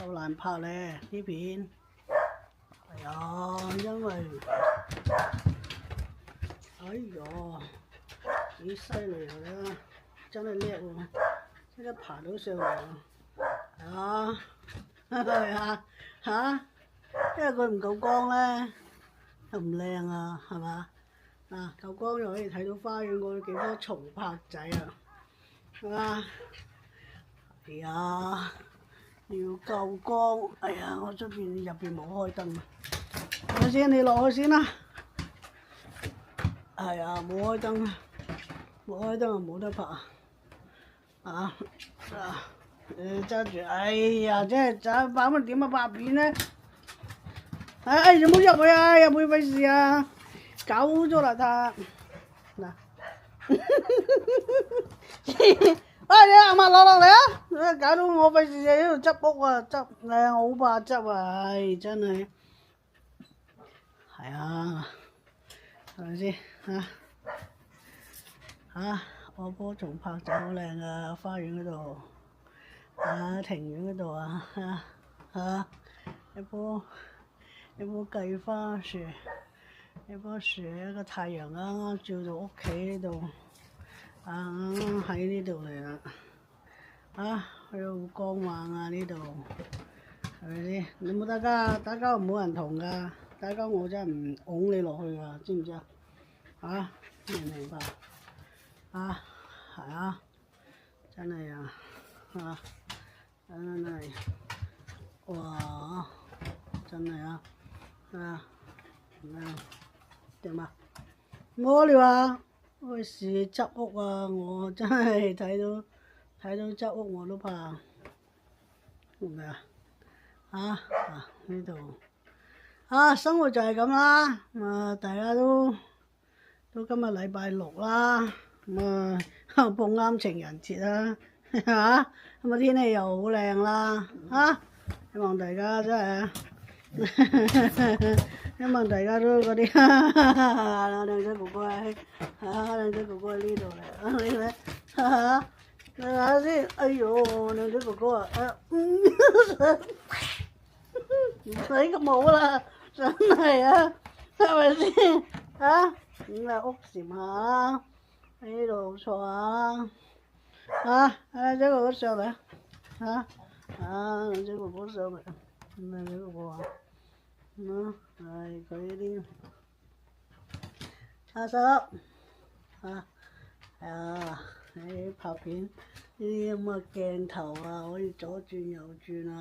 夠難拍咧呢片。係啊，因為哎呀幾犀利啊！真係叻喎，即刻爬到上嚟啊！係啊嚇，因為佢唔夠光咧，又唔靚啊，係嘛？嗱，夠光就可以睇到花園嗰幾棵松柏仔啊，係嘛？係啊，要夠光。哎呀，我入邊冇開燈啊！我先，你落去先啦。係啊，冇開燈啊，冇開燈就冇得拍啊！揸住，哎呀，真係揸把乜點啊拍片咧？哎，有冇入去啊？入去費事啊！搞污咗邋遢嗱。哎，你阿嫲落嚟啊！搞到我費事喺度執屋啊，執誒我好怕執啊！唉，真係係啊，係咪先嚇？我棵松柏仔好靚啊，花園嗰度啊，庭院嗰度啊一棵計花樹，一棵樹一個太陽啱啱照到屋企呢度啊，啱啱喺呢度嚟啦啊，佢好光猛啊呢度，係咪先？你冇打交冇人同㗎，打交我真係唔拱你落去㗎，知唔知啊？啊，明唔明白？啊，係啊，真係啊，啊，真係，哇，真係啊，點啊？我哋話開始執屋啊！我真係睇到執屋我都怕，係咪啊？呢度生活就係咁啦。大家都今日禮拜六啦，碰啱情人節啦，嚇咁天氣又好靚啦，希望大家真係希望大家都嗰啲靚仔哥哥喺靚仔哥哥喺呢度嚟你睇你睇下先，哎呦靚仔哥哥啊，唔使咁好啦，真係啊，係咪先咁啊屋檐下喺呢度坐下靚仔哥哥上嚟靚仔哥哥上嚟，靚仔哥哥啊！係佢呢啲細粒你拍片呢啲咁嘅鏡頭啊，可以左轉右轉啊。